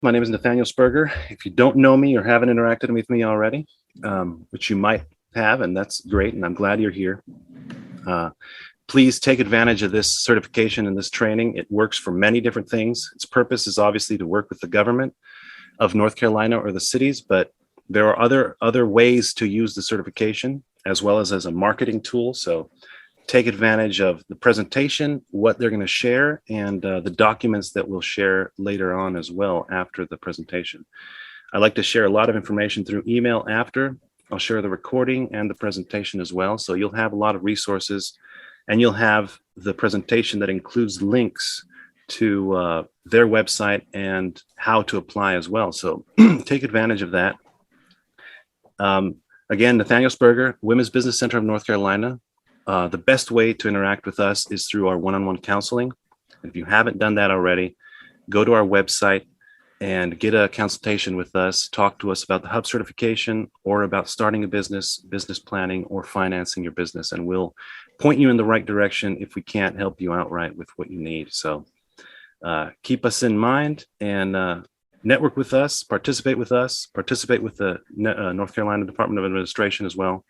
My name is Nathaniel Sperger. If you don't know me or haven't interacted with me already, which you might have, and that's great, and I'm glad you're here. Please take advantage of this certification and this training. It works for many different things. Its purpose is obviously to work with the government of North Carolina or the cities, but there are other ways to use the certification as well as a marketing tool. So take advantage of the presentation, what they're going to share, and the documents that we'll share later on as well after the presentation. I like to share a lot of information through email after. I'll share the recording and the presentation as well. So you'll have a lot of resources, and you'll have the presentation that includes links to their website and how to apply as well. So take advantage of that. Again, Nathaniel Sperger, Women's Business Center of North Carolina. The best way to interact with us is through our one-on-one counseling. If you haven't done that already, go to our website and get a consultation with us. Talk to us about the Hub certification or about starting a business, business planning, or financing your business, and we'll point you in the right direction if we can't help you outright with what you need. So keep us in mind and network with us, participate with the North Carolina Department of Administration as well.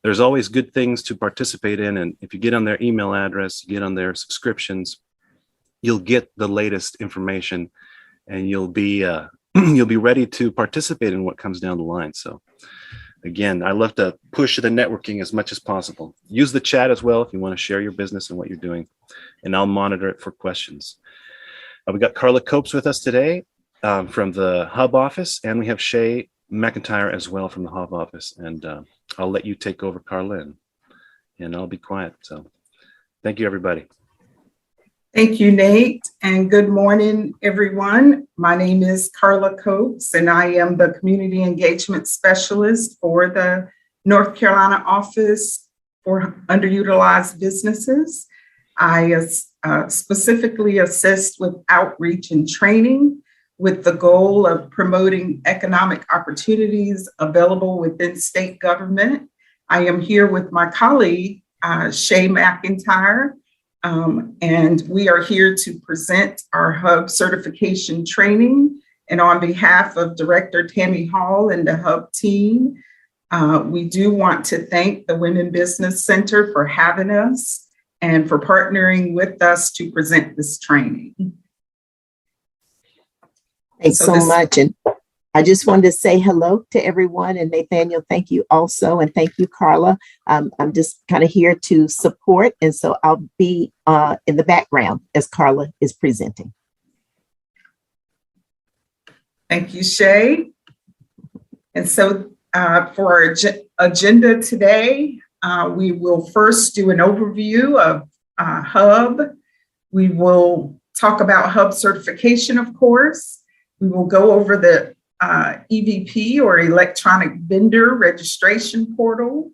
There's always good things to participate in, and if you get on their email address, get on their subscriptions, you'll get the latest information, and you'll be ready to participate in what comes down the line. So again, I love to push the networking as much as possible. Use the chat as well if you want to share your business and what you're doing, and I'll monitor it for questions. We got Carla Copes with us today from the Hub office, and we have Shay McIntyre as well from the Hub office. And I'll let you take over, Carla, and I'll be quiet. So thank you, everybody. Thank you, Nate, and good morning, everyone. My name is Carla Copes, and I am the Community Engagement Specialist for the North Carolina Office for Underutilized Businesses. I specifically assist with outreach and training with the goal of promoting economic opportunities available within state government. I am here with my colleague, Shay McIntyre, and we are here to present our Hub certification training. And on behalf of Director Tammy Hall and the Hub team, we do want to thank the Women Business Center for having us and for partnering with us to present this training. Thanks so much. And I just wanted to say hello to everyone. And Nathaniel, thank you also. And thank you, Carla. I'm just kind of here to support. And so I'll be in the background as Carla is presenting. Thank you, Shay. And so for our agenda today, we will first do an overview of Hub. We will talk about Hub certification, of course. We will go over the EVP or Electronic Vendor Registration Portal,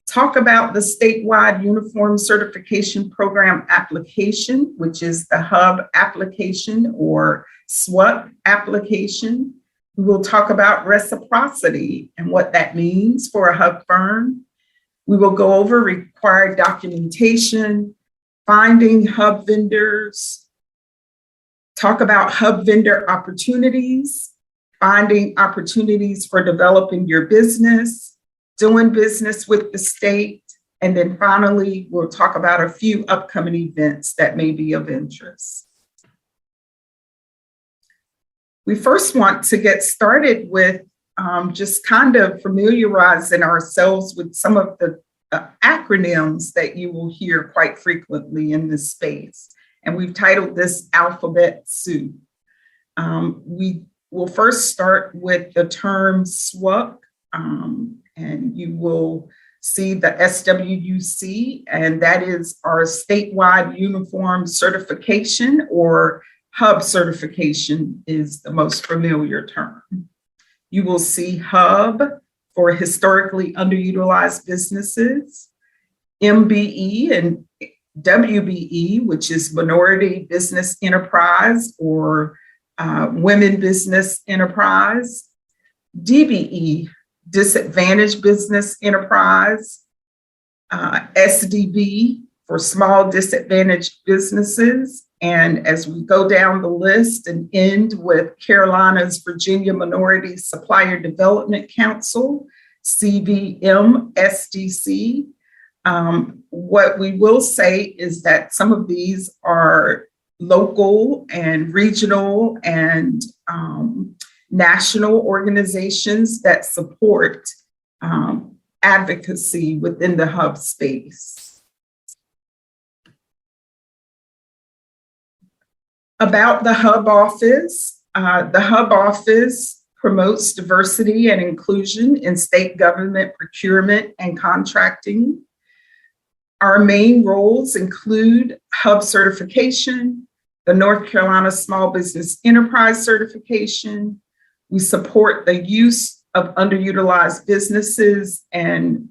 talk about the Statewide Uniform Certification Program application, which is the Hub application or SWUP application. We will talk about reciprocity and what that means for a Hub firm. We will go over required documentation, finding Hub vendors, talk about Hub vendor opportunities, finding opportunities for developing your business, doing business with the state, and then finally, we'll talk about a few upcoming events that may be of interest. We first want to get started with just kind of familiarizing ourselves with some of the acronyms that you will hear quite frequently in this space. And we've titled this Alphabet Soup. We will first start with the term SWUP, and you will see the SWUC, and that is our Statewide Uniform Certification, or Hub certification is the most familiar term. You will see Hub for Historically Underutilized Businesses, MBE and WBE, which is Minority Business Enterprise or Women Business Enterprise, DBE, Disadvantaged Business Enterprise, SDB for Small Disadvantaged Businesses, And as we go down the list and end with Carolina's Virginia Minority Supplier Development Council, CVM-SDC, what we will say is that some of these are local and regional and national organizations that support advocacy within the hub space. About the hub office promotes diversity and inclusion in state government procurement and contracting. Our main roles include hub certification, the North Carolina Small Business Enterprise certification. We support the use of underutilized businesses and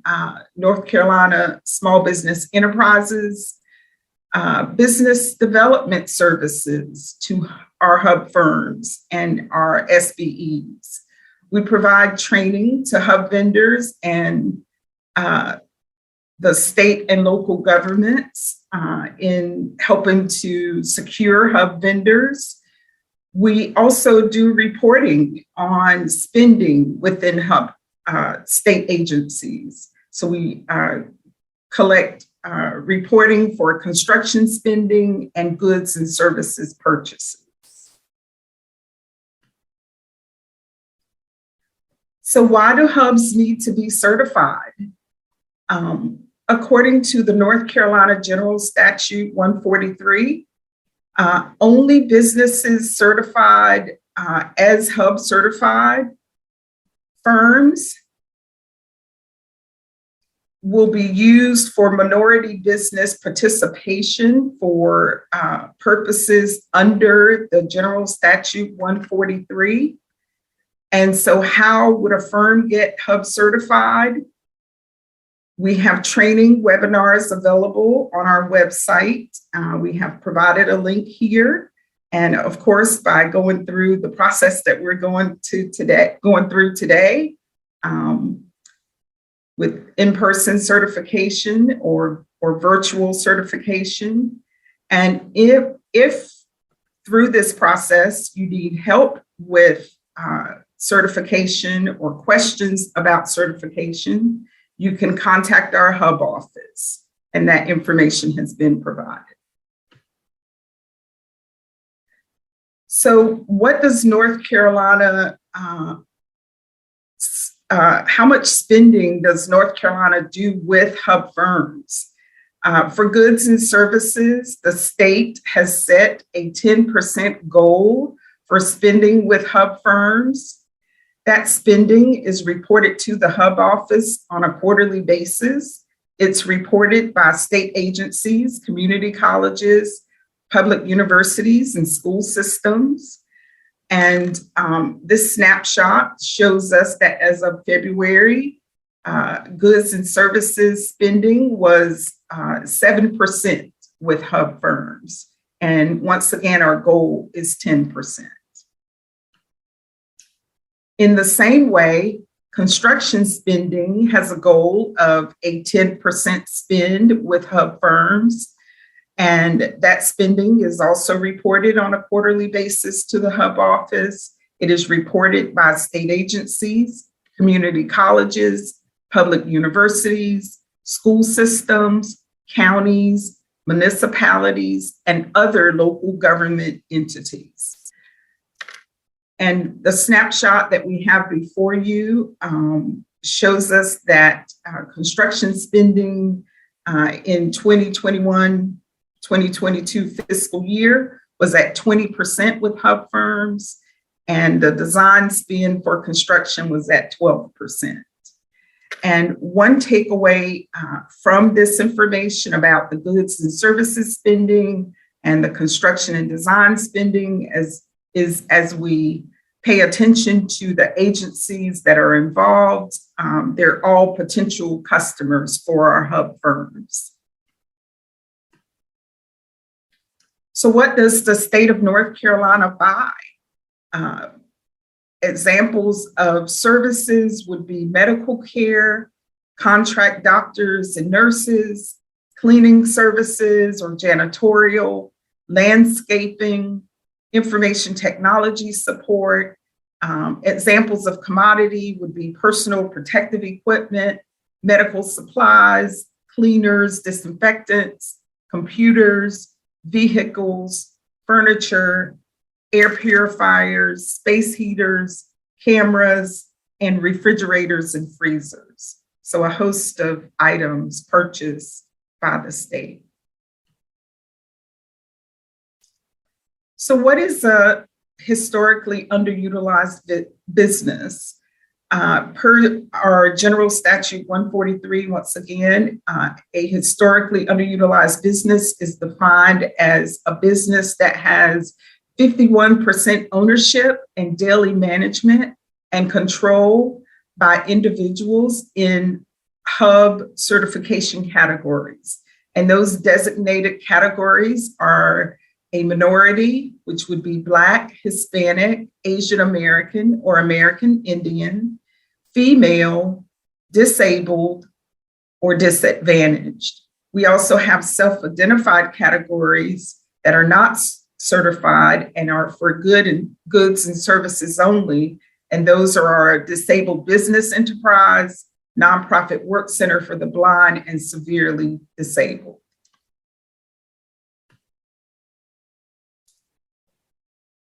North Carolina small business enterprises, business development services to our hub firms and our SBEs. We provide training to hub vendors and the state and local governments in helping to secure hub vendors. We also do reporting on spending within hub state agencies. So we collect reporting for construction spending and goods and services purchases. So why do hubs need to be certified? According to the North Carolina General Statute 143, only businesses certified as hub certified firms will be used for minority business participation for purposes under the General Statute 143. And so how would a firm get hub certified? We have training webinars available on our website. We have provided a link here. And of course, by going through the process that we're going through today, with in-person certification or virtual certification. And if through this process you need help with certification or questions about certification, you can contact our hub office, and that information has been provided. So what does North Carolina, how much spending does North Carolina do with hub firms? For goods and services, the state has set a 10% goal for spending with hub firms. That spending is reported to the hub office on a quarterly basis. It's reported by state agencies, community colleges, public universities, and school systems. And this snapshot shows us that as of February, goods and services spending was 7% with hub firms. And once again, our goal is 10%. In the same way, construction spending has a goal of a 10% spend with hub firms. And that spending is also reported on a quarterly basis to the hub office. It is reported by state agencies, community colleges, public universities, school systems, counties, municipalities, and other local government entities. And the snapshot that we have before you shows us that construction spending in 2021-2022 fiscal year was at 20% with hub firms, and the design spend for construction was at 12%. And one takeaway from this information about the goods and services spending and the construction and design spending is as we pay attention to the agencies that are involved, they're all potential customers for our hub firms. So what does the state of North Carolina buy? Examples of services would be medical care, contract doctors and nurses, cleaning services or janitorial, landscaping, information technology support. Examples of commodity would be personal protective equipment, medical supplies, cleaners, disinfectants, computers, vehicles, furniture, air purifiers, space heaters, cameras, and refrigerators and freezers. So a host of items purchased by the state. So what is a historically underutilized business? Per our General Statute 143, once again, a historically underutilized business is defined as a business that has 51% ownership and daily management and control by individuals in hub certification categories. And those designated categories are a minority, which would be Black, Hispanic, Asian American, or American Indian, female, disabled, or disadvantaged. We also have self-identified categories that are not certified and are for goods and services only. And those are our disabled business enterprise, nonprofit work center for the blind, and severely disabled.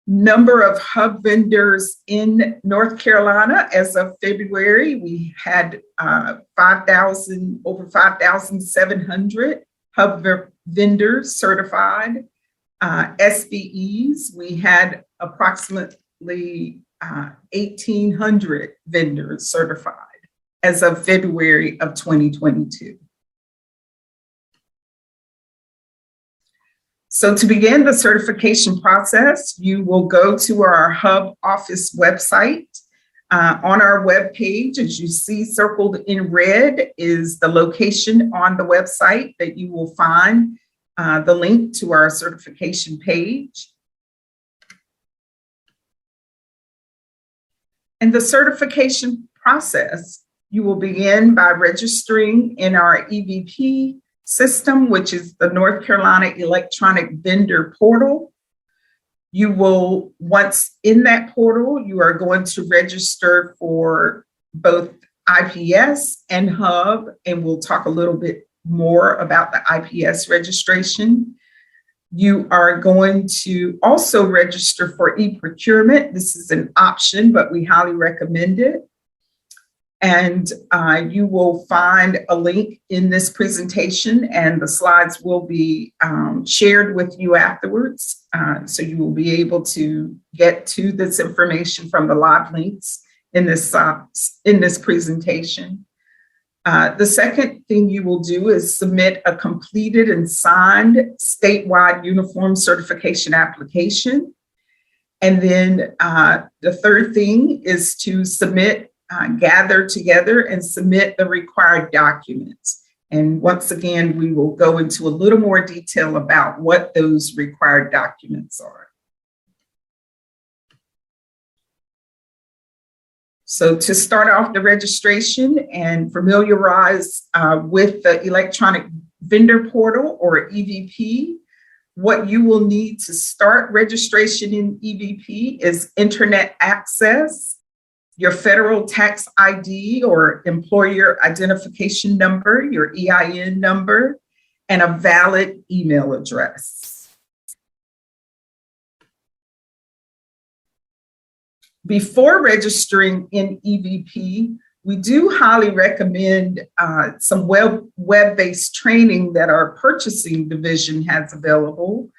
Number of hub vendors in North Carolina as of February, we had over 5,700 hub vendors certified. SBEs, we had approximately 1,800 vendors certified as of February of 2022. So to begin the certification process, you will go to our hub office website. On our webpage, as you see circled in red, is the location on the website that you will find the link to our certification page. And the certification process, you will begin by registering in our EVP system, which is the North Carolina Electronic Vendor Portal. You will, once in that portal, you are going to register for both IPS and Hub, and we'll talk a little bit more about the IPS registration. You are going to also register for e-procurement. This is an option, but we highly recommend it. And you will find a link in this presentation, and the slides will be shared with you afterwards. So you will be able to get to this information from the live links in this presentation. The second thing you will do is submit a completed and signed statewide uniform certification application. And then the third thing is to gather together and submit the required documents. And once again, we will go into a little more detail about what those required documents are. So to start off the registration and familiarize with the Electronic Vendor Portal, or EVP, what you will need to start registration in EVP is internet access, your federal tax ID or employer identification number, your EIN number, and a valid email address. Before registering in EVP, we do highly recommend some web-based training that our purchasing division has available.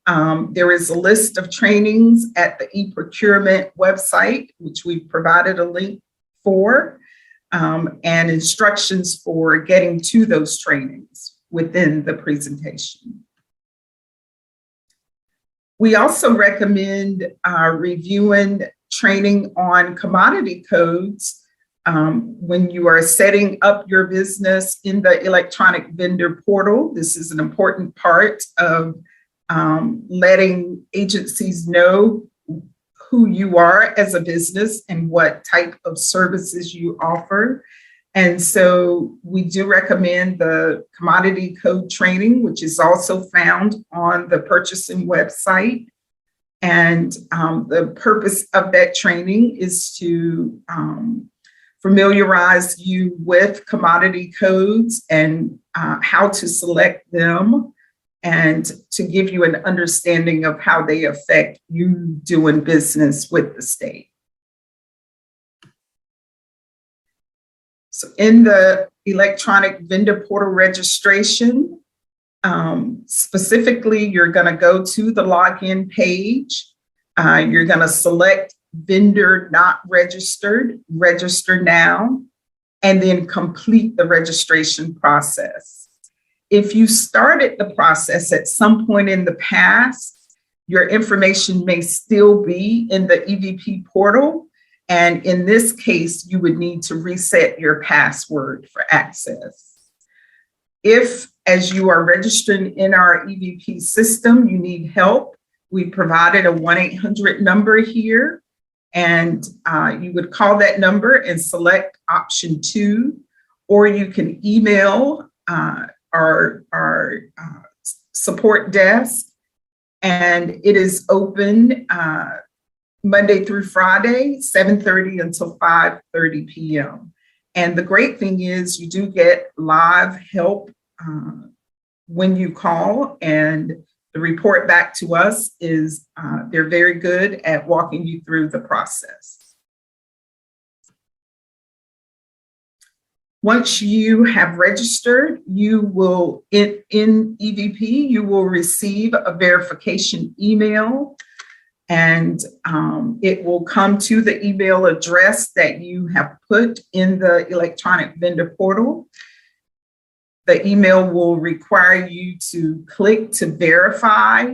There is a list of trainings at the e-procurement website, which we've provided a link for, and instructions for getting to those trainings within the presentation. We also recommend reviewing training on commodity codes when you are setting up your business in the electronic vendor portal. This is an important part of letting agencies know who you are as a business and what type of services you offer. And so we do recommend the commodity code training, which is also found on the purchasing website. And the purpose of that training is to familiarize you with commodity codes and how to select them, and to give you an understanding of how they affect you doing business with the state. So in the electronic vendor portal registration, specifically, you're going to go to the login page. You're going to select vendor not registered, register now, and then complete the registration process. If you started the process at some point in the past, your information may still be in the EVP portal. And in this case, you would need to reset your password for access. If, as you are registering in our EVP system, you need help, we provided a 1-800 number here, and you would call that number and select option 2, or you can email our support desk, and it is open Monday through Friday, 7:30 until 5:30 p.m. And the great thing is you do get live help when you call, and the report back to us is they're very good at walking you through the process. Once you have registered, you will, in EVP, you will receive a verification email, and it will come to the email address that you have put in the electronic vendor portal. The email will require you to click to verify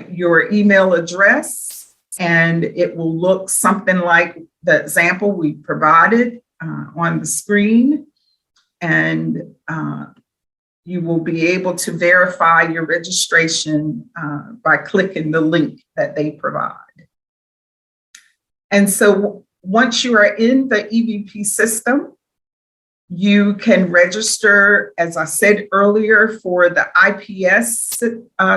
your email address, and it will look something like the example we provided on the screen, and you will be able to verify your registration by clicking the link that they provide. And so once you are in the EVP system, you can register, as I said earlier, for the IPS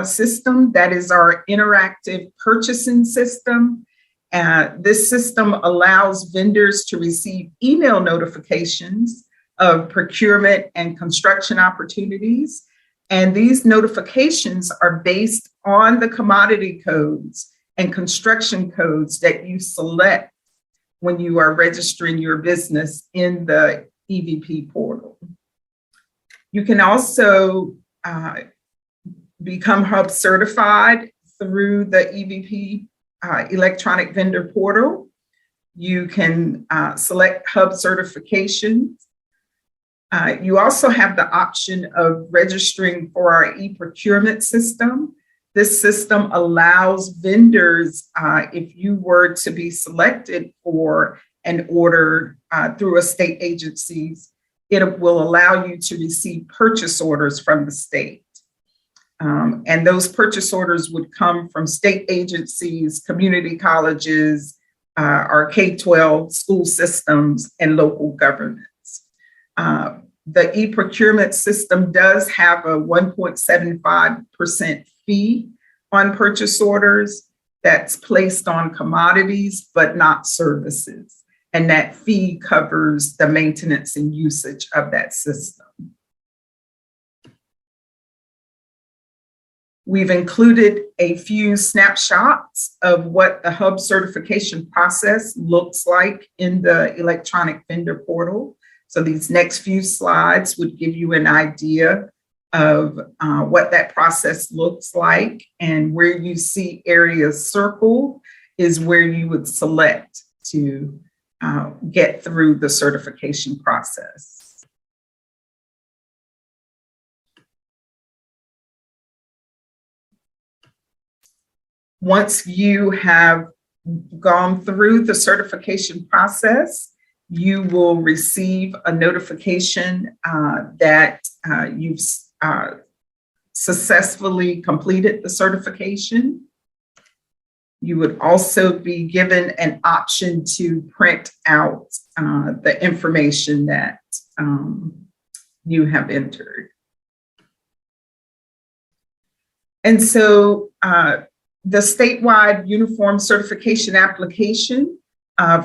system. That is our interactive purchasing system. This system allows vendors to receive email notifications of procurement and construction opportunities. And these notifications are based on the commodity codes and construction codes that you select when you are registering your business in the EVP portal. You can also become Hub certified through the EVP electronic vendor portal. You can select Hub certifications. You also have the option of registering for our e-procurement system. This system allows vendors, if you were to be selected for an order through a state agencies, it will allow you to receive purchase orders from the state. And those purchase orders would come from state agencies, community colleges, our K-12 school systems, and local governments. The e-procurement system does have a 1.75% fee on purchase orders that's placed on commodities, but not services. And that fee covers the maintenance and usage of that system. We've included a few snapshots of what the Hub certification process looks like in the electronic vendor portal. So these next few slides would give you an idea of what that process looks like, and where you see areas circled is where you would select to get through the certification process. Once you have gone through the certification process, you will receive a notification that you've successfully completed the certification. You would also be given an option to print out the information that you have entered. And so the statewide uniform certification application,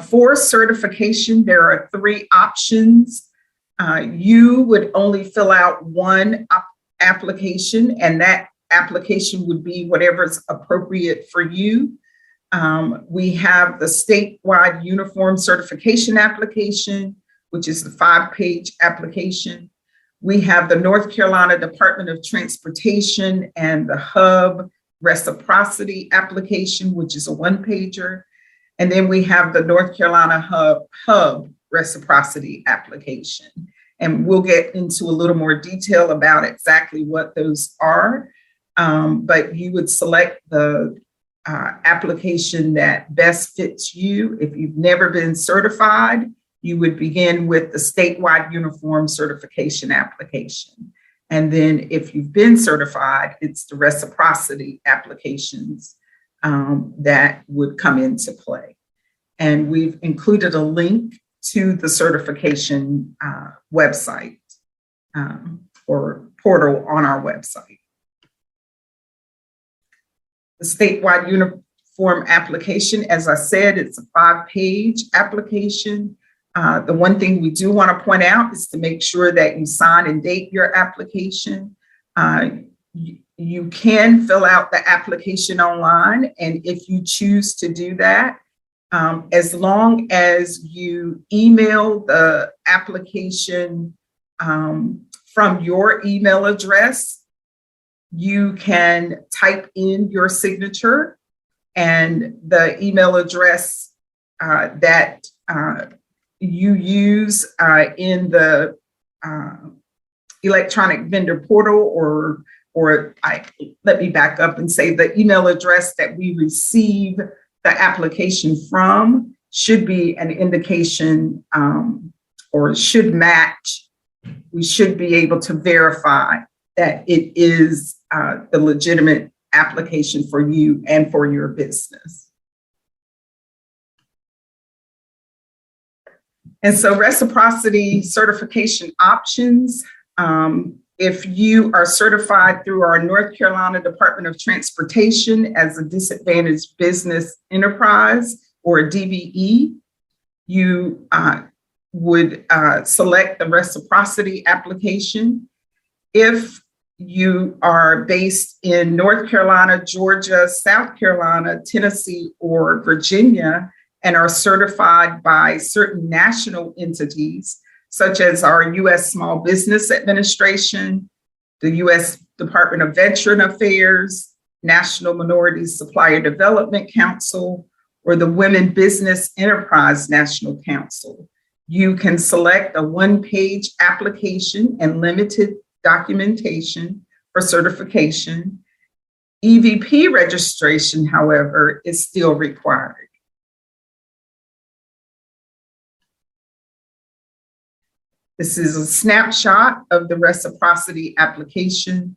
for certification, there are 3 options. You would only fill out one application, and that application would be whatever's appropriate for you. We have the statewide uniform certification application, which is the 5-page application. We have the North Carolina Department of Transportation and the Hub Reciprocity application, which is a 1-pager. And then we have the North Carolina Hub Reciprocity application. And we'll get into a little more detail about exactly what those are. But you would select the application that best fits you. If you've never been certified, you would begin with the statewide uniform certification application. And then if you've been certified, it's the reciprocity applications that would come into play. And we've included a link to the certification website or portal on our website. The statewide uniform application, as I said, it's a 5-page application. The one thing we do want to point out is to make sure that you sign and date your application. You can fill out the application online, and if you choose to do that, as long as you email the application from your email address, you can type in your signature, and the email address that you use in the electronic vendor portal, let me back up and say the email address that we receive the application from should be an indication or should match. We should be able to verify that it is the legitimate application for you and for your business. And so reciprocity certification options, if you are certified through our North Carolina Department of Transportation as a disadvantaged business enterprise or a DBE, you would select the reciprocity application. If you are based in North Carolina, Georgia, South Carolina, Tennessee, or Virginia, and are certified by certain national entities, such as our U.S. Small Business Administration, the U.S. Department of Veteran Affairs, National Minority Supplier Development Council, or the Women Business Enterprise National Council, you can select a 1-page application and limited documentation for certification. EVP registration, however, is still required. This is a snapshot of the reciprocity applications.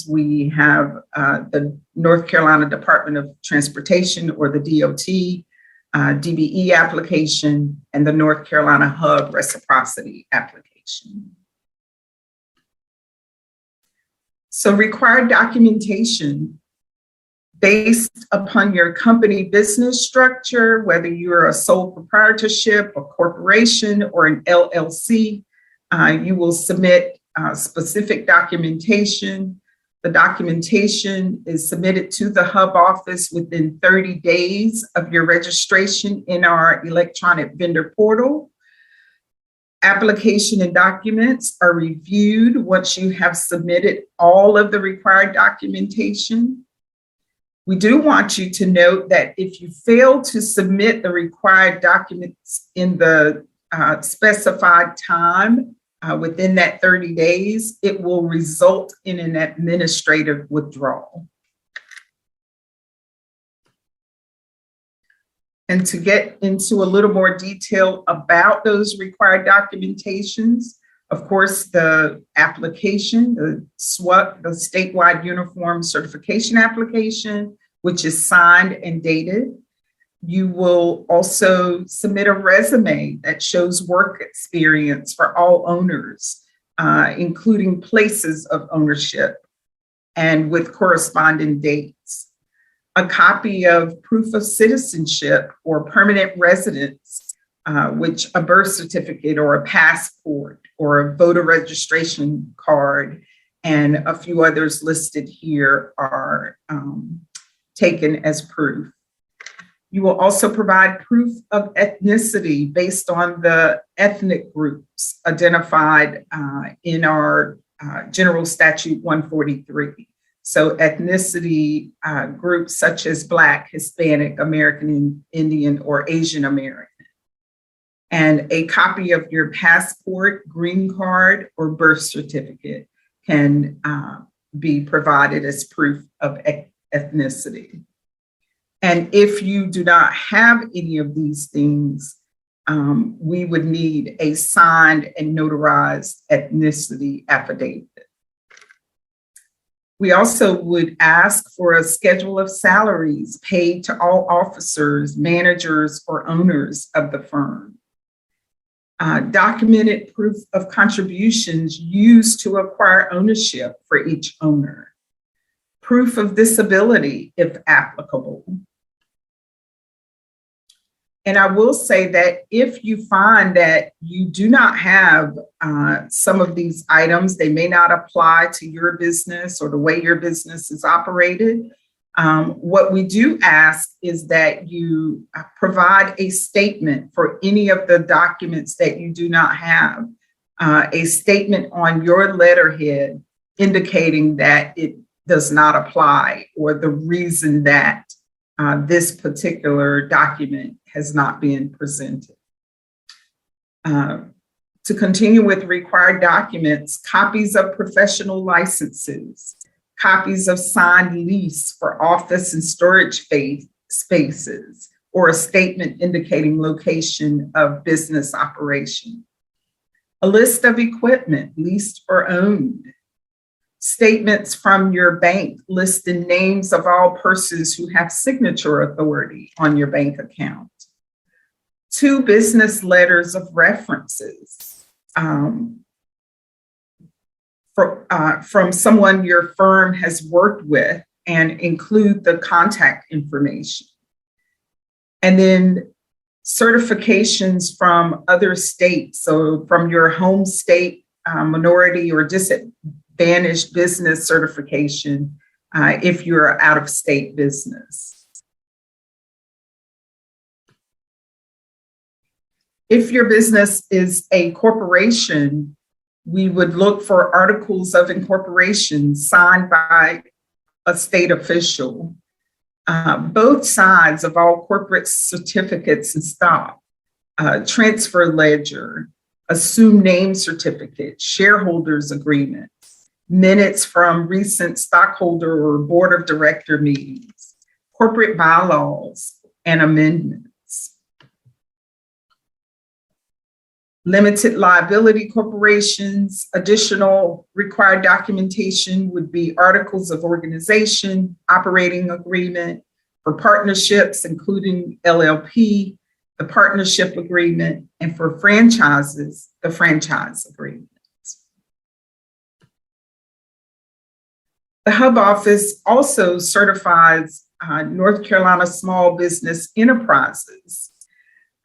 We have the North Carolina Department of Transportation, or the DOT, DBE application, and the North Carolina Hub reciprocity application. So required documentation based upon your company business structure, whether you're a sole proprietorship, a corporation, or an LLC, you will submit specific documentation. The documentation is submitted to the Hub office within 30 days of your registration in our electronic vendor portal. Application and documents are reviewed once you have submitted all of the required documentation. We do want you to note that if you fail to submit the required documents in the specified time within that 30 days, it will result in an administrative withdrawal. And to get into a little more detail about those required documentations, of course, the application, the SWUC, the Statewide Uniform Certification Application, which is signed and dated. You will also submit a resume that shows work experience for all owners, including places of ownership and with corresponding dates. A copy of proof of citizenship or permanent residence, which a birth certificate or a passport or a voter registration card and a few others listed here are taken as proof. You will also provide proof of ethnicity based on the ethnic groups identified in our General Statute 143. So ethnicity groups such as Black, Hispanic, American Indian, or Asian American. And a copy of your passport, green card, or birth certificate can be provided as proof of ethnicity. And if you do not have any of these things, we would need a signed and notarized ethnicity affidavit. We also would ask for a schedule of salaries paid to all officers, managers, or owners of the firm. Documented proof of contributions used to acquire ownership for each owner. Proof of disability, if applicable. And I will say that if you find that you do not have some of these items, they may not apply to your business or the way your business is operated. What we do ask is that you provide a statement for any of the documents that you do not have, a statement on your letterhead indicating that it does not apply or the reason that this particular document has not been presented. To continue with required documents, copies of professional licenses, copies of signed lease for office and storage spaces, or a statement indicating location of business operation. A list of equipment leased or owned. Statements from your bank listing names of all persons who have signature authority on your bank account. 2 business letters of references from someone your firm has worked with and include the contact information. And then certifications from other states, so from your home state, minority or disadvantaged business certification if you're out of state business. If your business is a corporation, we would look for articles of incorporation signed by a state official. Both sides of all corporate certificates and stock, transfer ledger, assumed name certificate, shareholders agreements, minutes from recent stockholder or board of director meetings, corporate bylaws and amendments. Limited liability corporations, additional required documentation would be articles of organization, operating agreement for partnerships, including LLP, the partnership agreement, and for franchises, the franchise agreement. The Hub Office also certifies North Carolina small business enterprises.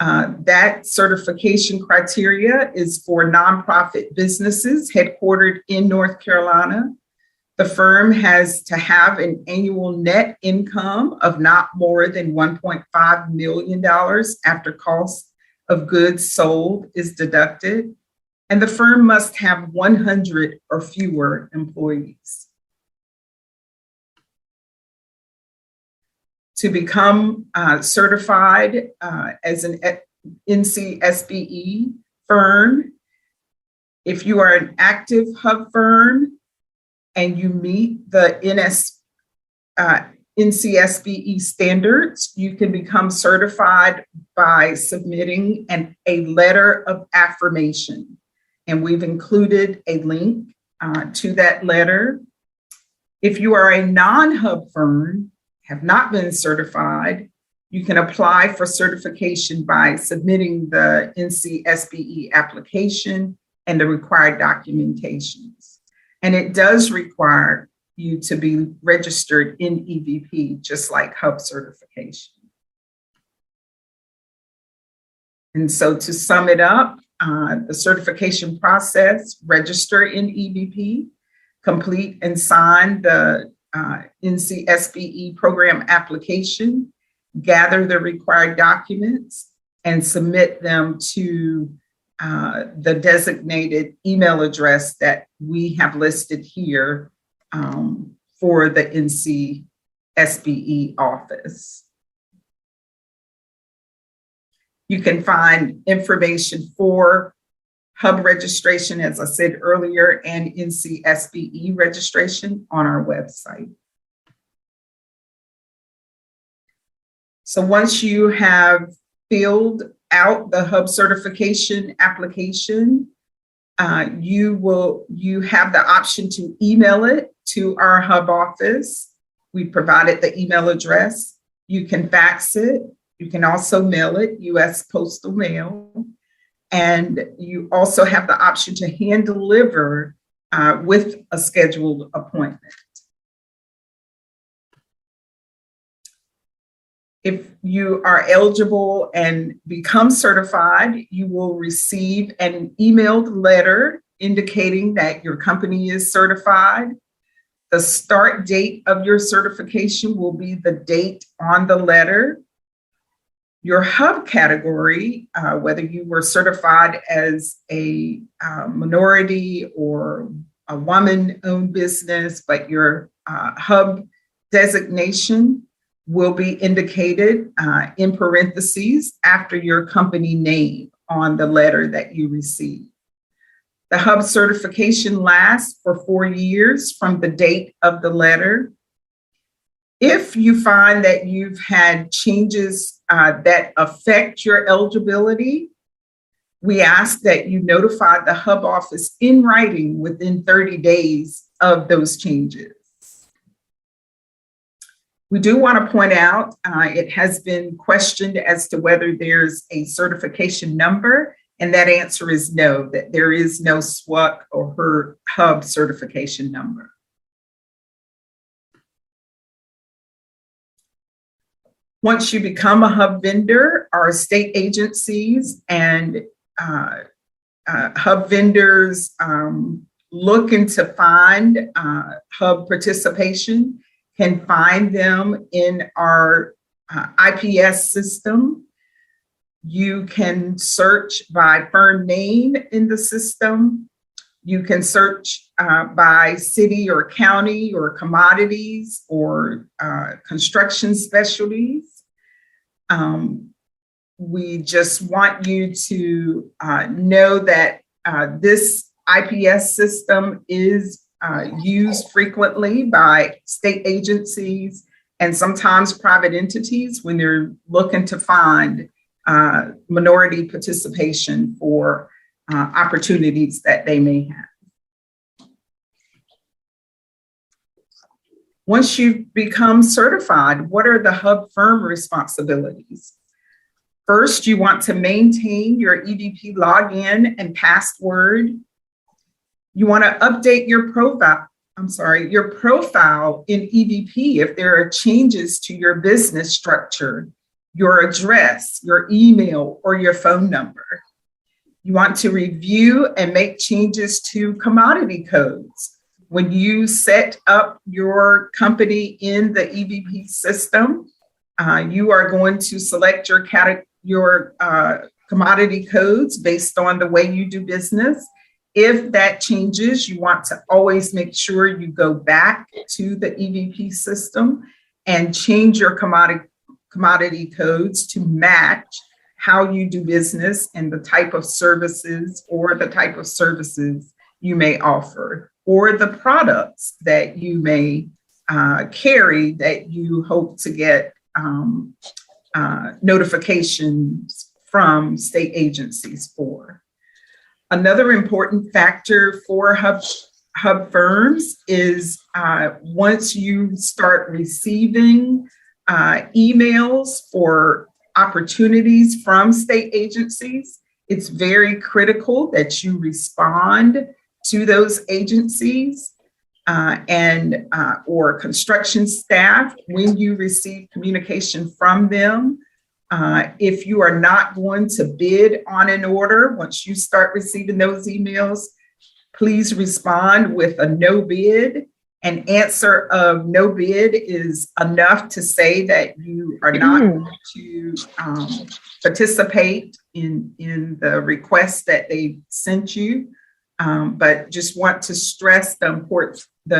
That certification criteria is for nonprofit businesses headquartered in North Carolina. The firm has to have an annual net income of not more than $1.5 million after cost of goods sold is deducted. And the firm must have 100 or fewer employees. To become certified as an NCSBE firm, if you are an active Hub firm and you meet the NCSBE standards, you can become certified by submitting a letter of affirmation. And we've included a link to that letter. If you are a non-Hub firm, have not been certified, you can apply for certification by submitting the NCSBE application and the required documentations. And it does require you to be registered in EVP, just like Hub certification. And so to sum it up, the certification process: register in EVP, complete and sign the NCSBE program application, gather the required documents, and submit them to the designated email address that we have listed here for the NCSBE office. You can find information for Hub registration, as I said earlier, and NCSBE registration on our website. So once you have filled out the Hub certification application, you have the option to email it to our Hub office. We provided the email address. You can fax it. You can also mail it, U.S. Postal Mail. And you also have the option to hand deliver with a scheduled appointment. If you are eligible and become certified, you will receive an emailed letter indicating that your company is certified. The start date of your certification will be the date on the letter. Your Hub category, whether you were certified as a minority or a woman-owned business, but your Hub designation will be indicated in parentheses after your company name on the letter that you receive. The Hub certification lasts for 4 years from the date of the letter. If you find that you've had changes that affect your eligibility, we ask that you notify the Hub office in writing within 30 days of those changes. We do want to point out, it has been questioned as to whether there's a certification number, and that answer is no, that there is no SWUC or her Hub certification number. Once you become a Hub vendor, our state agencies and Hub vendors looking to find Hub participation can find them in our IPS system. You can search by firm name in the system. You can search by city or county or commodities or construction specialties. We just want you to know that this IPS system is used frequently by state agencies and sometimes private entities when they're looking to find minority participation for opportunities that they may have. Once you've become certified, what are the Hub firm responsibilities? First, you want to maintain your EVP login and password. You want to update your profile in EVP if there are changes to your business structure, your address, your email, or your phone number. You want to review and make changes to commodity codes. When you set up your company in the EVP system, you are going to select your commodity codes based on the way you do business. If that changes, you want to always make sure you go back to the EVP system and change your commodity codes to match how you do business and the type of services you may offer, or the products that you may carry that you hope to get notifications from state agencies for. Another important factor for Hub Hub Firms is once you start receiving emails for opportunities from state agencies, it's very critical that you respond to those agencies or construction staff when you receive communication from them. If you are not going to bid on an order, once you start receiving those emails, please respond with a no bid. An answer of no bid is enough to say that you are not going to participate in the request that they sent you. But just want to stress the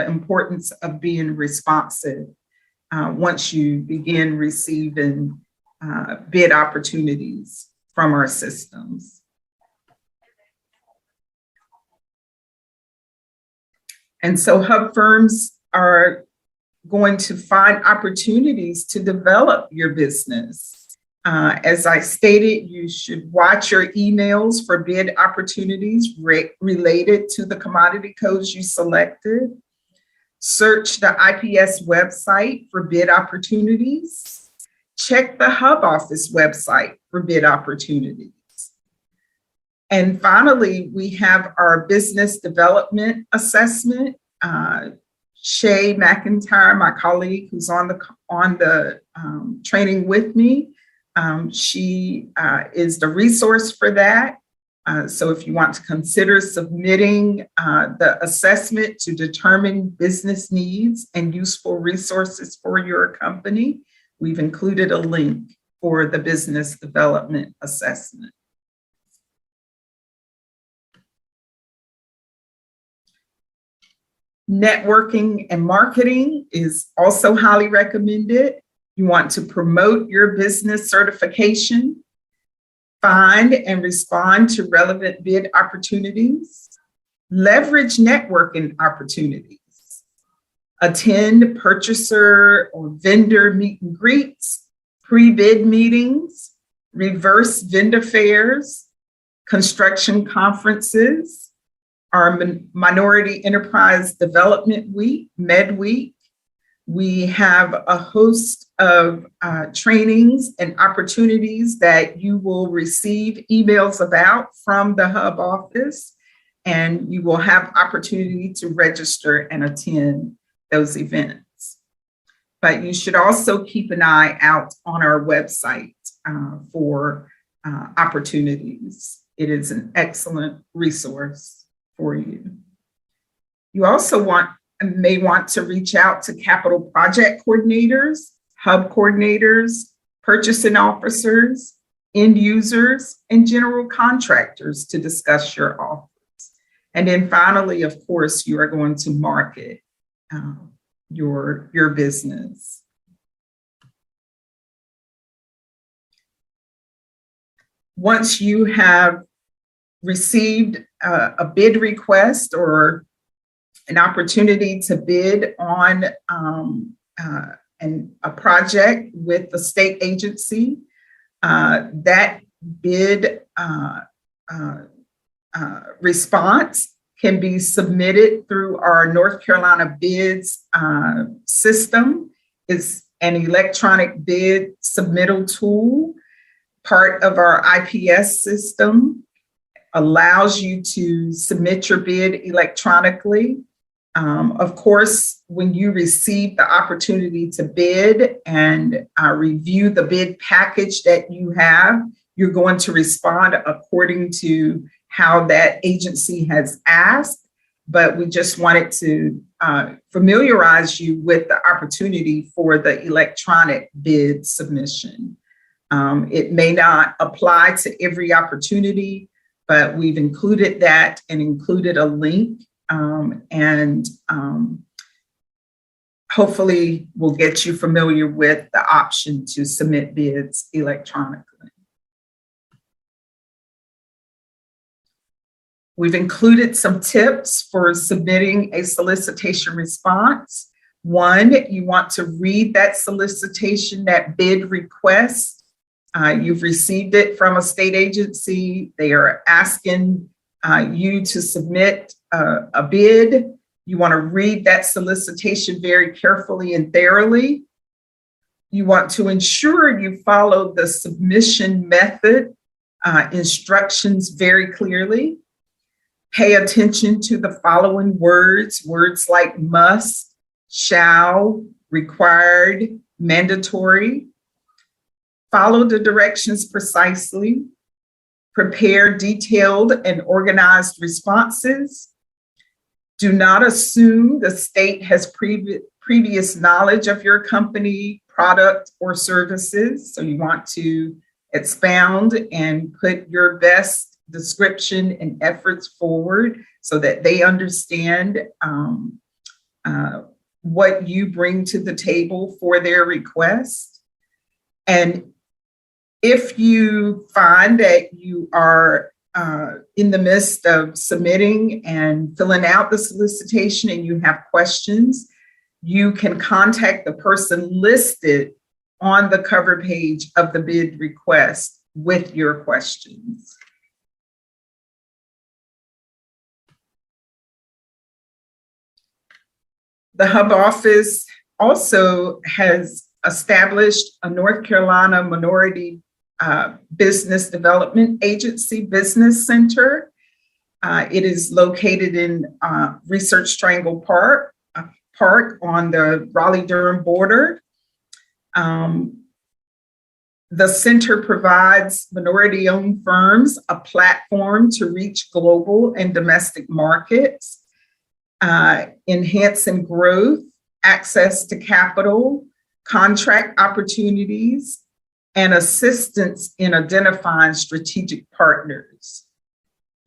importance of being responsive once you begin receiving bid opportunities from our systems. And so Hub Firms are going to find opportunities to develop your business. As I stated, you should watch your emails for bid opportunities related to the commodity codes you selected. Search the IPS website for bid opportunities. Check the Hub Office website for bid opportunities. And finally, we have our business development assessment. Shay McIntyre, my colleague who's on the training with me, she is the resource for that. So if you want to consider submitting the assessment to determine business needs and useful resources for your company, we've included a link for the business development assessment. Networking and marketing is also highly recommended. You want to promote your business certification, find and respond to relevant bid opportunities, leverage networking opportunities, attend purchaser or vendor meet and greets, pre-bid meetings, reverse vendor fairs, construction conferences, our Minority Enterprise Development Week, MedWeek. We have a host of trainings and opportunities that you will receive emails about from the Hub office, and you will have opportunity to register and attend those events. But you should also keep an eye out on our website for opportunities. It is an excellent resource for you. You also may want to reach out to capital project coordinators, hub coordinators, purchasing officers, end users, and general contractors to discuss your offers. And then finally, of course, you are going to market your business. Once you have received a bid request or an opportunity to bid on a project with the state agency, that bid response can be submitted through our North Carolina bids system. It's an electronic bid submittal tool, part of our IPS system. Allows you to submit your bid electronically. Of course, when you receive the opportunity to bid and review the bid package that you have, you're going to respond according to how that agency has asked. But we just wanted to familiarize you with the opportunity for the electronic bid submission. It may not apply to every opportunity, but we've included that and included a link and hopefully will get you familiar with the option to submit bids electronically. We've included some tips for submitting a solicitation response. One, you want to read that solicitation, that bid request. You've received it from a state agency. They are asking you to submit a bid. You want to read that solicitation very carefully and thoroughly. You want to ensure you follow the submission method instructions very clearly. Pay attention to the following words like must, shall, required, mandatory. Follow the directions precisely. Prepare detailed and organized responses. Do not assume the state has previous knowledge of your company, product, or services. So you want to expound and put your best description and efforts forward so that they understand what you bring to the table for their request. And if you find that you are in the midst of submitting and filling out the solicitation and you have questions, you can contact the person listed on the cover page of the bid request with your questions. The Hub Office also has established a North Carolina Minority Business Development Agency Business Center. It is located in Research Triangle Park on the Raleigh-Durham border. The center provides minority-owned firms a platform to reach global and domestic markets, enhancing growth, access to capital, contract opportunities, and assistance in identifying strategic partners.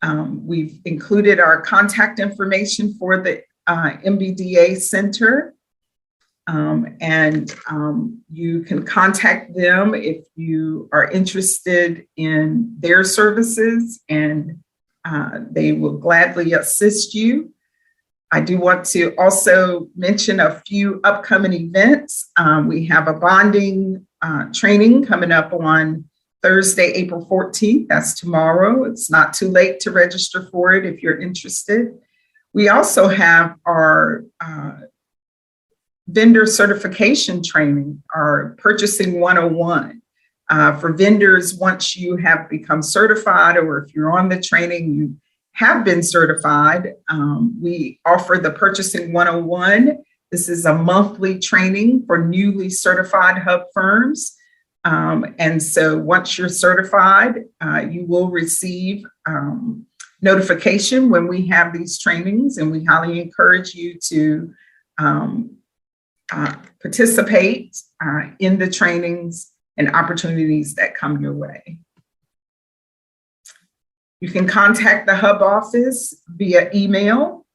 We've included our contact information for the MBDA Center, and you can contact them if you are interested in their services, and they will gladly assist you. I do want to also mention a few upcoming events. We have a bonding training coming up on Thursday, April 14th. That's tomorrow. It's not too late to register for it if you're interested. We also have our vendor certification training, our Purchasing 101. For vendors, once you have become certified, or if you're on the training, you have been certified, we offer the Purchasing 101. This is a monthly training for newly certified Hub firms. And so once you're certified, you will receive notification when we have these trainings, and we highly encourage you to participate in the trainings and opportunities that come your way. You can contact the Hub Office via email.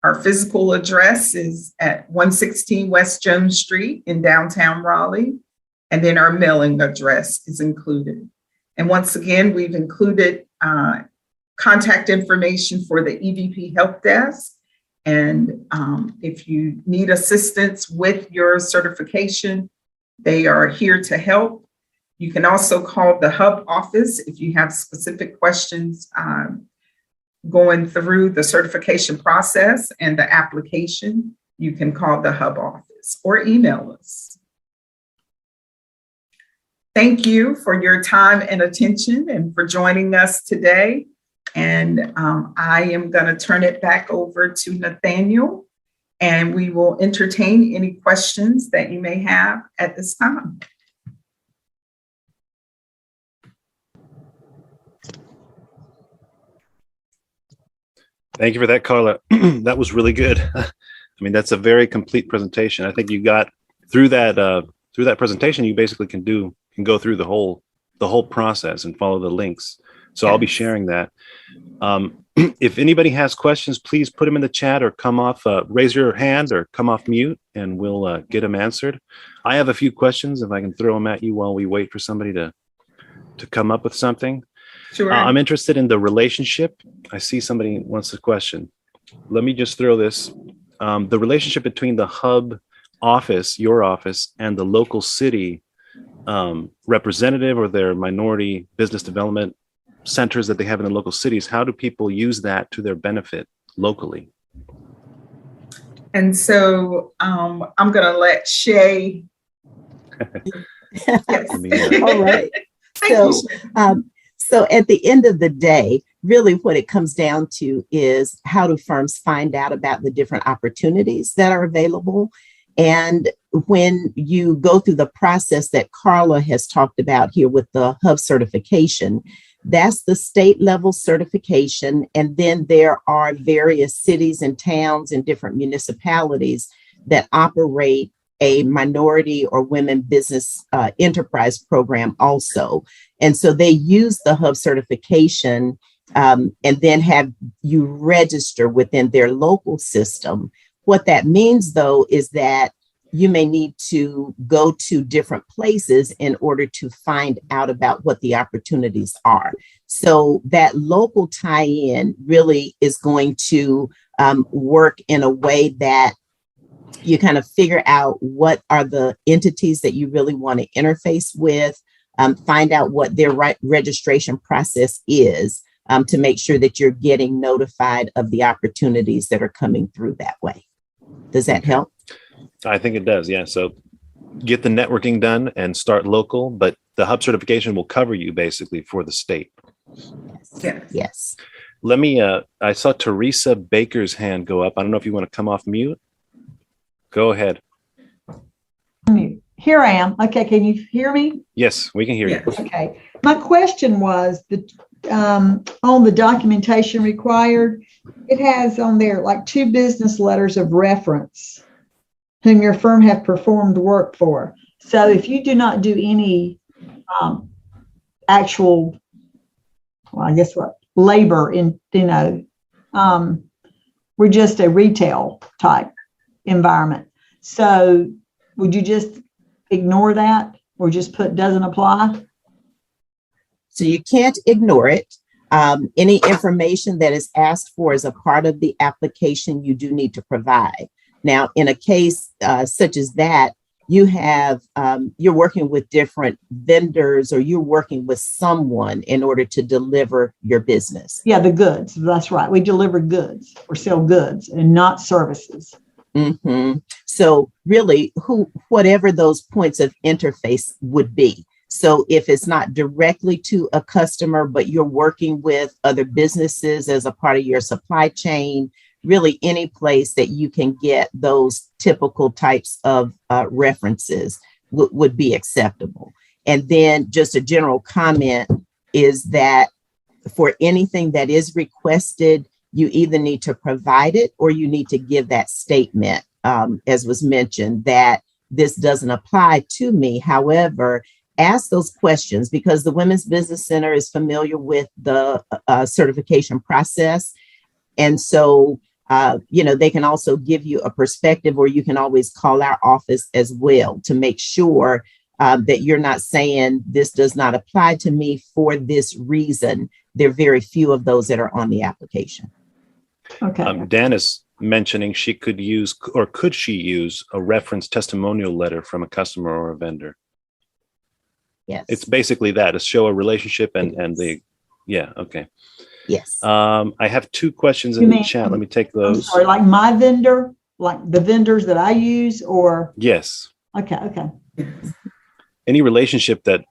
Our physical address is at 116 West Jones Street in downtown Raleigh, and then our mailing address is included. And once again, we've included contact information for the EVP Help Desk. And if you need assistance with your certification, they are here to help. You can also call the Hub Office if you have specific questions going through the certification process and the application. You can call the Hub Office or email us. Thank you for your time and attention and for joining us today. And I am going to turn it back over to Nathaniel, and we will entertain any questions that you may have at this time. Thank you for that, Carla. That was really good. I mean, that's a very complete presentation. I think you got through that presentation. You basically can go through the whole process and follow the links. So yes. I'll be sharing that. If anybody has questions, please put them in the chat or come off, raise your hand or come off mute, and we'll get them answered. I have a few questions, if I can throw them at you while we wait for somebody to come up with something. Sure. I'm interested in the relationship. I see somebody wants a question. Let me just throw this. The relationship between the Hub office, your office, and the local city representative or their minority business development centers that they have in the local cities. How do people use that to their benefit locally? And so I'm going to let Shay. Yes. All right. Thank So, you. so at the end of the day, really what it comes down to is how do firms find out about the different opportunities that are available? And when you go through the process that Carla has talked about here with the hub certification, that's the state level certification. And then there are various cities and towns and different municipalities that operate a minority or women business enterprise program also. And so they use the hub certification and then have you register within their local system. What that means, though, is that you may need to go to different places in order to find out about what the opportunities are. So that local tie-in really is going to work in a way that you kind of figure out what are the entities that you really want to interface with, find out what their registration process is to make sure that you're getting notified of the opportunities that are coming through that way. Does that help? I think it does. Yeah. So get the networking done and start local, but the hub certification will cover you basically for the state. Yes. Yes. Let me, I saw Teresa Baker's hand go up. I don't know if you want to come off mute. Go ahead. Here I am. Okay, can you hear me? Yes, we can hear you. Okay. My question was on the documentation required, it has on there like 2 business letters of reference whom your firm have performed work for. So if you do not do any actual, well, I guess what, labor in, we're just a retail type environment. So would you just ignore that or just put doesn't apply? So you can't ignore it. Any information that is asked for as a part of the application, you do need to provide. Now, in a case such as that, you have, you're working with different vendors or you're working with someone in order to deliver your business. Yeah, the goods. That's right. We deliver goods or sell goods and not services. Mm-hmm. So really, whatever those points of interface would be. So if it's not directly to a customer, but you're working with other businesses as a part of your supply chain, really any place that you can get those typical types of references would be acceptable. And then just a general comment is that for anything that is requested, you either need to provide it or you need to give that statement, as was mentioned, that this doesn't apply to me. However, ask those questions because the Women's Business Center is familiar with the certification process. And so, they can also give you a perspective, or you can always call our office as well to make sure that you're not saying this does not apply to me for this reason. There are very few of those that are on the application. Okay. Dan is mentioning she could use, or could she use, a reference testimonial letter from a customer or a vendor? Yes. It's basically that, to show a relationship and the, yeah, okay. Yes. I have 2 questions in the chat. Let me take those. I'm sorry, like my vendor, like the vendors that I use, or? Yes. Okay. Any relationship that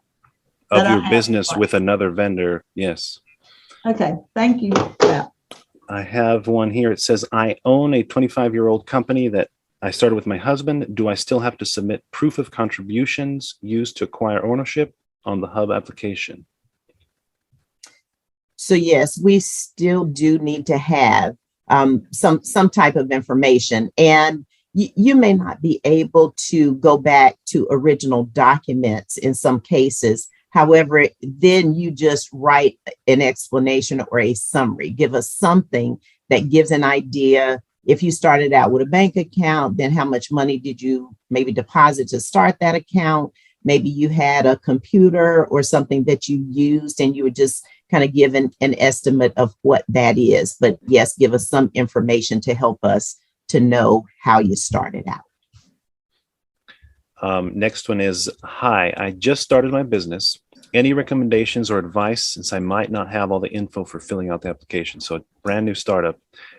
of That I your have, business right. with another vendor. Yes. Okay, thank you for that. I have one here. It says, I own a 25-year-old company that I started with my husband. Do I still have to submit proof of contributions used to acquire ownership on the hub application? So yes, we still do need to have some type of information, and you may not be able to go back to original documents in some cases. However, then you just write an explanation or a summary. Give us something that gives an idea. If you started out with a bank account, then how much money did you maybe deposit to start that account? Maybe you had a computer or something that you used and you would just kind of give an estimate of what that is. But yes, give us some information to help us to know how you started out. Next one is, hi, I just started my business. any recommendations or advice, since I might not have all the info for filling out the application? So brand new startup.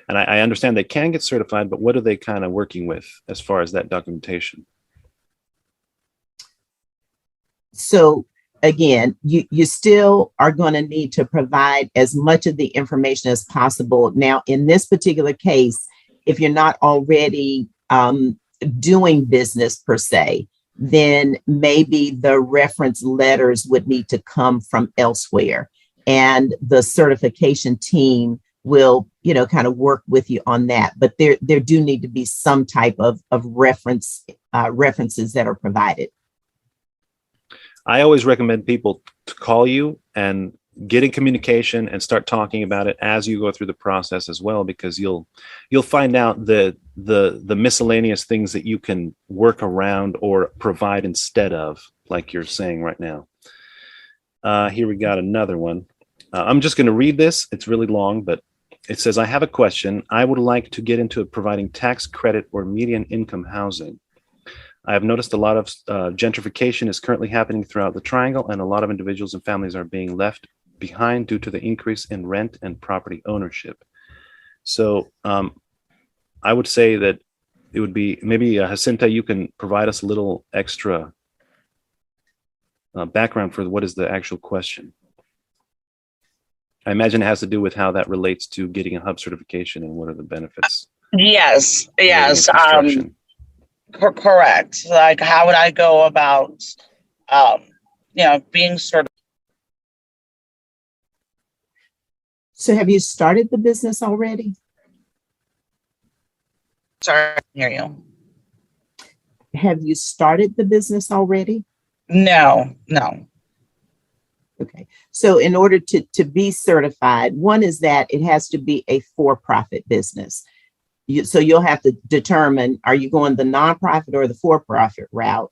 And I understand they can get certified, but what are they kind of working with as far as that documentation? So again, you still are going to need to provide as much of the information as possible. Now, in this particular case, if you're not already doing business per se, then maybe the reference letters would need to come from elsewhere. And the certification team will, kind of work with you on that. But there do need to be some type of references that are provided. I always recommend people to call you and get in communication and start talking about it as you go through the process as well, because you'll find out the miscellaneous things that you can work around or provide instead of, like you're saying right now. Here we got another one. I'm just going to read this. It's really long, but it says, I have a question. I would like to get into providing tax credit or median income housing. I have noticed a lot of gentrification is currently happening throughout the Triangle, and a lot of individuals and families are being left behind due to the increase in rent and property ownership. So I would say that it would be maybe, Jacinta, you can provide us a little extra background for what is the actual question. I imagine it has to do with how that relates to getting a hub certification and what are the benefits. Yes. Correct. Like, how would I go about, being sort of. So have you started the business already? Sorry, I can hear you. Have you started the business already? No. Okay. So in order to be certified, one is that it has to be a for-profit business. So you'll have to determine, are you going the nonprofit or the for-profit route?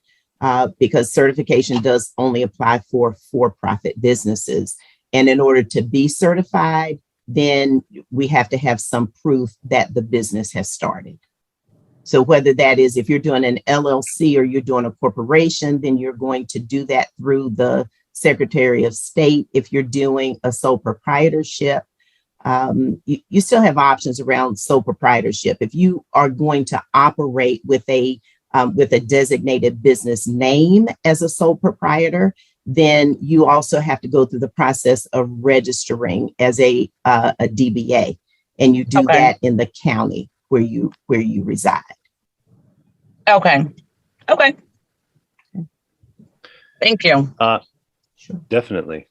Because certification does only apply for for-profit businesses. And in order to be certified, then we have to have some proof that the business has started. So whether that is, if you're doing an LLC or you're doing a corporation, then you're going to do that through the Secretary of State. If you're doing a sole proprietorship, you still have options around sole proprietorship. If you are going to operate with a designated business name as a sole proprietor, then you also have to go through the process of registering as a DBA, and you do that in the county where you reside. Okay. Thank you. Sure. Definitely.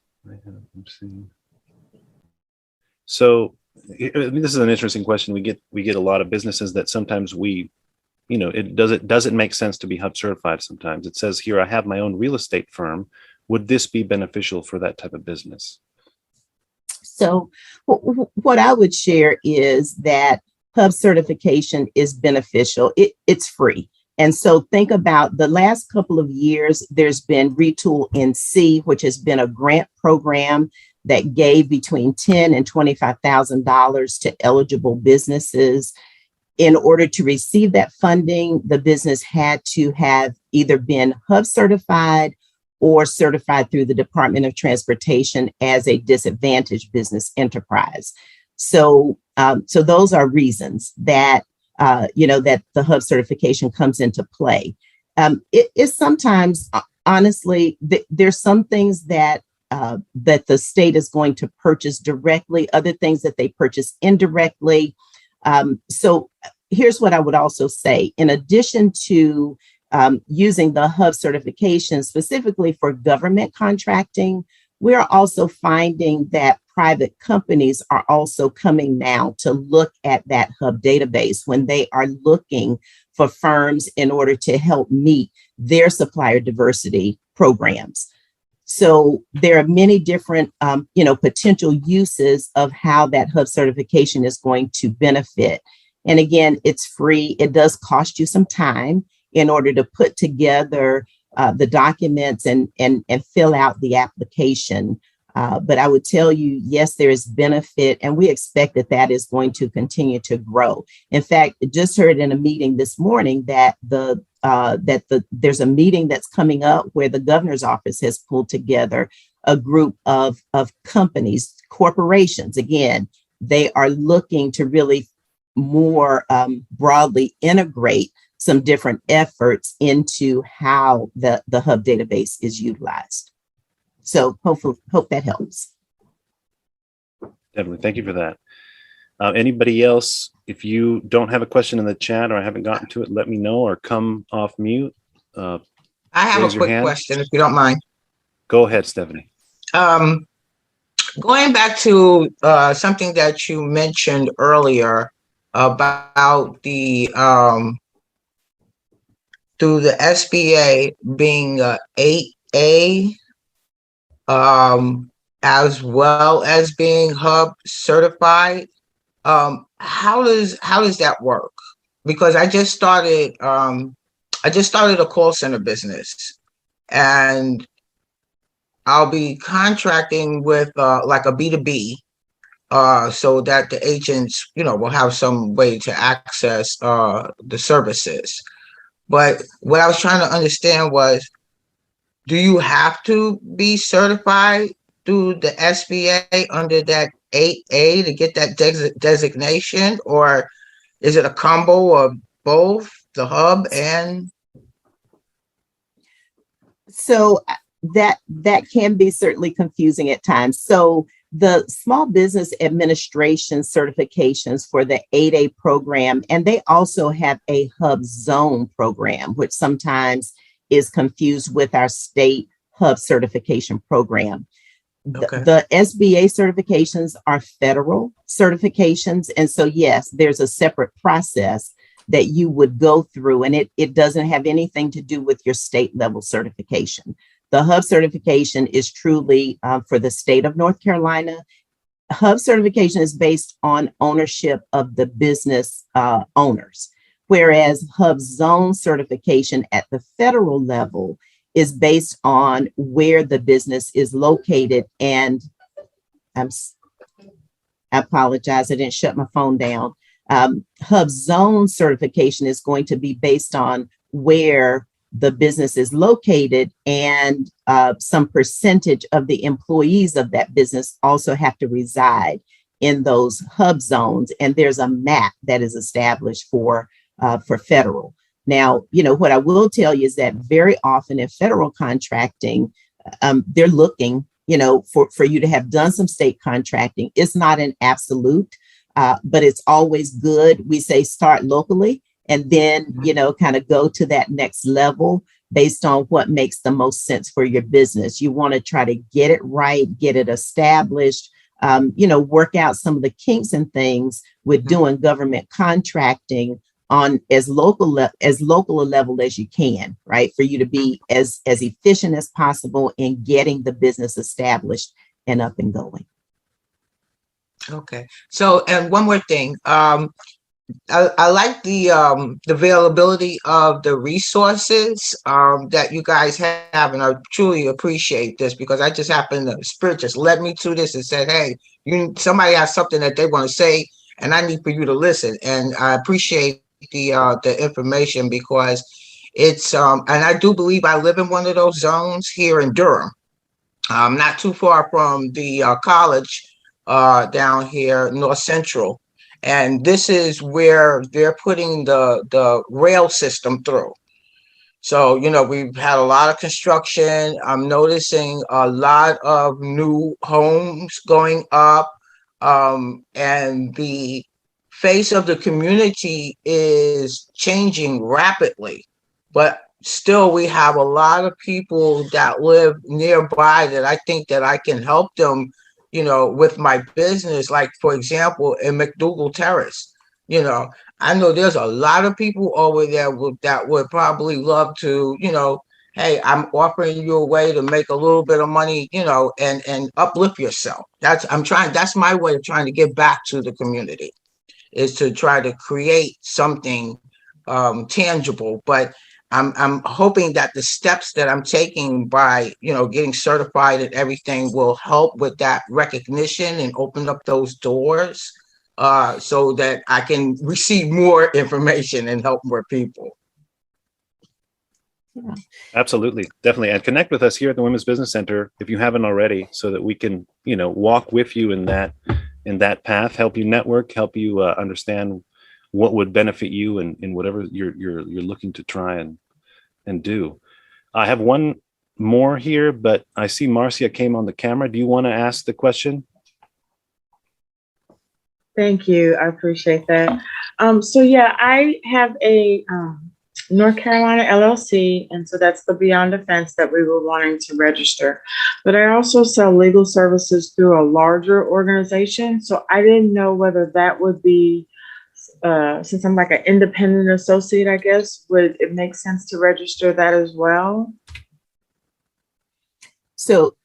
So this is an interesting question. We get a lot of businesses that sometimes it doesn't make sense to be hub certified. Sometimes it says here, I have my own real estate firm. Would this be beneficial for that type of business? So what I would share is that hub certification is beneficial. It's free. And so think about the last couple of years, there's been Retool NC, which has been a grant program that gave between $10,000 and $25,000 to eligible businesses. In order to receive that funding, the business had to have either been hub certified or certified through the Department of Transportation as a disadvantaged business enterprise. So those are reasons that that the hub certification comes into play. It is sometimes, honestly, there's some things that the state is going to purchase directly, other things that they purchase indirectly. So here's what I would also say. In addition to using the hub certification specifically for government contracting, we're also finding that private companies are also coming now to look at that hub database when they are looking for firms in order to help meet their supplier diversity programs. So there are many different, potential uses of how that hub certification is going to benefit. And again, it's free. It does cost you some time in order to put together the documents and fill out the application. But I would tell you, yes, there is benefit, and we expect that is going to continue to grow. In fact, just heard in a meeting this morning that there's a meeting that's coming up where the governor's office has pulled together a group of companies, corporations. Again, they are looking to really more broadly integrate some different efforts into how the Hub database is utilized. So hope that helps. Definitely. Thank you for that. Anybody else, if you don't have a question in the chat or I haven't gotten to it, let me know or come off mute. I have Raise a your quick hand. question, if you don't mind. Go ahead, Stephanie. Going back to something that you mentioned earlier about the through the SBA being 8A as well as being Hub certified. How does that work? Because I just started a call center business, and I'll be contracting with like a B2B, so that the agents, will have some way to access the services. But what I was trying to understand was, do you have to be certified through the SBA under that 8A to get that designation, or is it a combo of both the Hub and? So that can be certainly confusing at times. So the Small Business Administration certifications for the 8A program, and they also have a Hub Zone program, which sometimes is confused with our state Hub certification program. Okay. The SBA certifications are federal certifications. And so, yes, there's a separate process that you would go through, and it doesn't have anything to do with your state level certification. The Hub certification is truly for the state of North Carolina. Hub certification is based on ownership of the business owners, whereas Hub Zone certification at the federal level is based on where the business is located. And I apologize, I didn't shut my phone down. Hub Zone certification is going to be based on where the business is located, and some percentage of the employees of that business also have to reside in those Hub zones. And there's a map that is established for federal. Now, what I will tell you is that very often in federal contracting, they're looking, for you to have done some state contracting. It's not an absolute, but it's always good. We say start locally and then, kind of go to that next level based on what makes the most sense for your business. You want to try to get it right, get it established, work out some of the kinks and things with doing government contracting on as local a level as you can, right? For you to be as efficient as possible in getting the business established and up and going. Okay. So, and one more thing, I like the availability of the resources that you guys have, and I truly appreciate this, because I just happened to Spirit just led me to this and said, hey, somebody has something that they want to say, and I need for you to listen. And I appreciate the information, because it's and I do believe I live in one of those zones here in Durham, not too far from the college down here, North Central. And this is where they're putting the rail system through. So, we've had a lot of construction. I'm noticing a lot of new homes going up, and the face of the community is changing rapidly. But still, we have a lot of people that live nearby that I think that I can help them, with my business. Like, for example, in McDougal Terrace, I know there's a lot of people over there that would probably love to, hey, I'm offering you a way to make a little bit of money, and uplift yourself. That's my way of trying to give back to the community, is to try to create something tangible. But I'm hoping that the steps that I'm taking by, getting certified and everything will help with that recognition and open up those doors, so that I can receive more information and help more people. Yeah. Absolutely. Definitely. And connect with us here at the Women's Business Center if you haven't already, so that we can, walk with you in that path, help you network, help you understand what would benefit you in whatever you're looking to try and do. I have one more here, but I see Marcia came on the camera. Do you want to ask the question? Thank you. I appreciate that. So yeah, I have a North Carolina LLC, and so that's the Beyond Defense that we were wanting to register. But I also sell legal services through a larger organization, so I didn't know whether that would be, since I'm like an independent associate, I guess, would it make sense to register that as well? So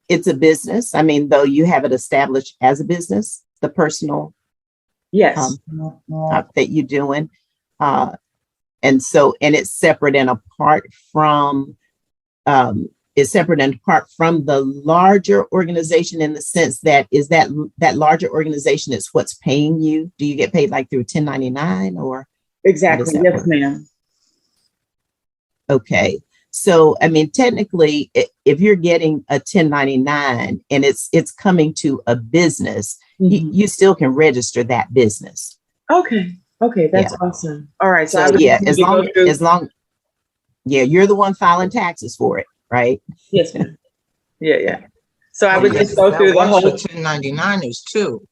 it's a business. I mean, though you have it established as a business, the personal Yes. that you're doing. And it's separate and apart from the larger organization, in the sense that that larger organization is what's paying you. Do you get paid like through 1099 or? Exactly. Yes, ma'am. Okay. So, I mean, technically, if you're getting a 1099 and it's coming to a business, you still can register that business. Okay. That's awesome. All right. So you're the one filing taxes for it, right? Yes, ma'am. Yeah. So I would just go through the whole 1099ers too.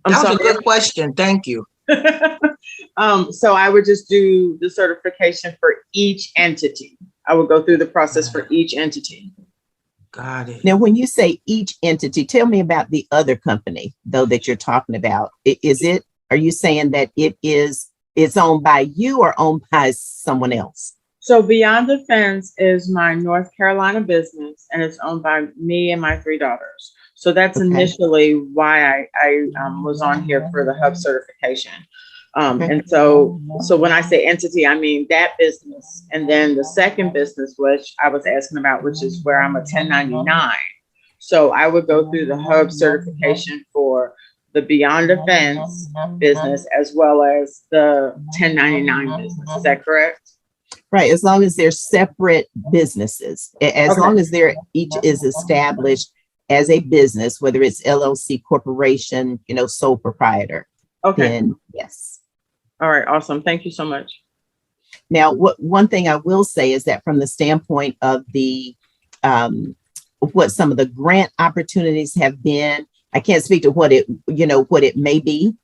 That was a good question. Thank you. So I would just do the certification for each entity. I would go through the process for each entity. Got it. Now, when you say each entity, tell me about the other company, though, that you're talking about. Are you saying that it's owned by you or owned by someone else? So Beyond Defense is my North Carolina business, and it's owned by me and my 3 daughters. So that's initially why I was on here for the hub certification. And so when I say entity, I mean that business. And then the second business, which I was asking about, which is where I'm a 1099. So I would go through the hub certification for the Beyond Defense business as well as the 1099 business. Is that correct? Right. As long as they're separate businesses, long as they're each is established as a business, whether it's LLC, corporation, sole proprietor. Okay. Then yes. All right. Awesome. Thank you so much. Now, one thing I will say is that from the standpoint of what some of the grant opportunities have been, I can't speak to what it may be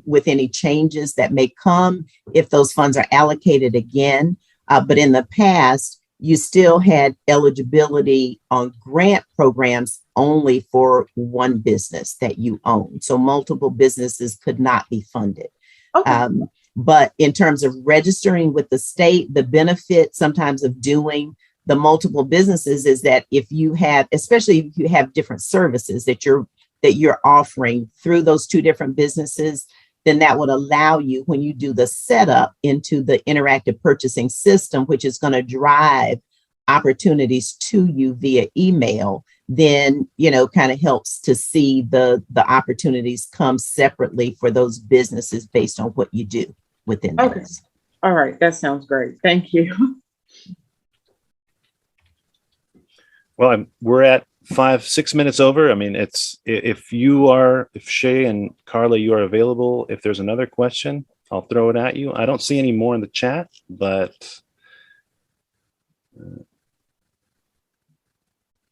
with any changes that may come if those funds are allocated again. But in the past, you still had eligibility on grant programs only for one business that you own. So multiple businesses could not be funded. Okay. But in terms of registering with the state, the benefit sometimes of doing the multiple businesses is that especially if you have different services that you're offering through those 2 different businesses, then that would allow you, when you do the setup into the interactive purchasing system, which is going to drive opportunities to you via email, then, kind of helps to see the opportunities come separately for those businesses based on what you do within those. All right. That sounds great. Thank you. Well, we're at 6 minutes over. I mean, if Shay and Carla, you are available, if there's another question, I'll throw it at you. I don't see any more in the chat, but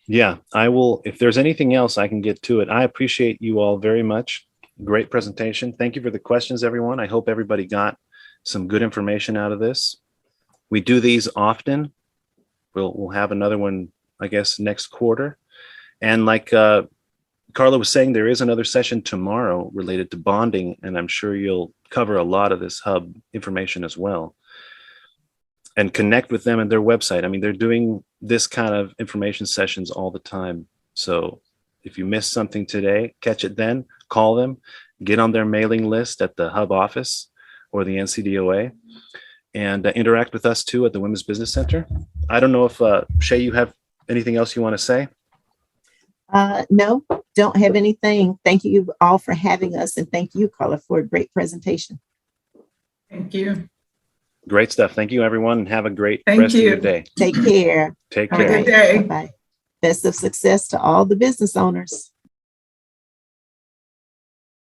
yeah, I will. If there's anything else, I can get to it. I appreciate you all very much. Great presentation. Thank you for the questions, everyone. I hope everybody got some good information out of this. We do these often. We'll have another one, I guess, next quarter. And like Carla was saying, there is another session tomorrow related to bonding, and I'm sure you'll cover a lot of this hub information as well. And connect with them and their website. I mean, they're doing this kind of information sessions all the time. So if you missed something today, catch it then, call them, get on their mailing list at the hub office or the NCDOA, and interact with us too at the Women's Business Center. I don't know if Shay, you have anything else you want to say? No, don't have anything. Thank you all for having us. And thank you, Carla, for a great presentation. Thank you. Great stuff. Thank you, everyone, and have a great Thank rest of your you. day. Take care. Take Have a care. good day. Bye-bye. Best of success to all the business owners.